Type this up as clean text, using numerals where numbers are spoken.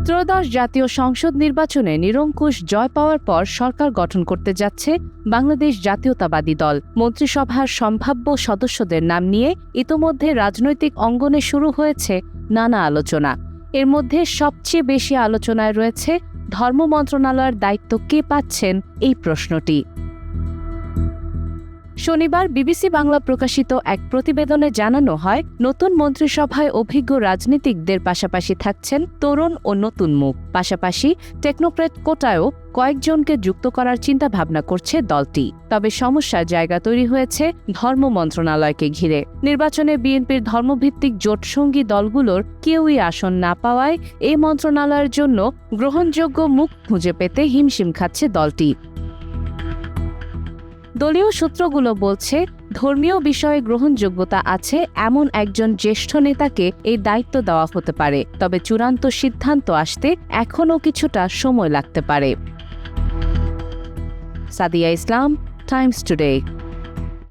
ত্রয়োদশ জাতীয় সংসদ নির্বাচনে নিরঙ্কুশ জয় পাওয়ার পর সরকার গঠন করতে যাচ্ছে বাংলাদেশ জাতীয়তাবাদী দল। মন্ত্রিসভার সম্ভাব্য সদস্যদের নাম নিয়ে ইতোমধ্যে রাজনৈতিক অঙ্গনে শুরু হয়েছে নানা আলোচনা। এর মধ্যে সবচেয়ে বেশি আলোচনায় রয়েছে ধর্ম মন্ত্রণালয়ের দায়িত্ব কে পাচ্ছেন এই প্রশ্নটি। শনিবার বিবিসি বাংলা প্রকাশিত এক প্রতিবেদনে জানানো হয়, নতুন মন্ত্রিসভায় অভিজ্ঞ রাজনীতিকদের পাশাপাশি থাকছেন তরুণ ও নতুন মুখ। পাশাপাশি টেকনোক্র্যাট কোটায়ও কয়েকজনকে যুক্ত করার চিন্তাভাবনা করছে দলটি। তবে সমস্যার জায়গা তৈরি হয়েছে ধর্ম মন্ত্রণালয়কে ঘিরে। নির্বাচনে বিএনপির ধর্মভিত্তিক জোটসঙ্গী দলগুলোর কেউই আসন না পাওয়ায় এই মন্ত্রণালয়ের জন্য গ্রহণযোগ্য মুখ খুঁজে পেতে হিমশিম খাচ্ছে দলটি। দলীয় সূত্রগুলো বলছে, ধর্মীয় বিষয়ে গ্রহণযোগ্যতা আছে এমন একজন জ্যেষ্ঠ নেতাকে এই দায়িত্ব দেওয়া হতে পারে, তবে চূড়ান্ত সিদ্ধান্ত আসতে এখনও কিছুটা সময় লাগতে পারে। সাদিয়া ইসলাম, টাইমস টুডে।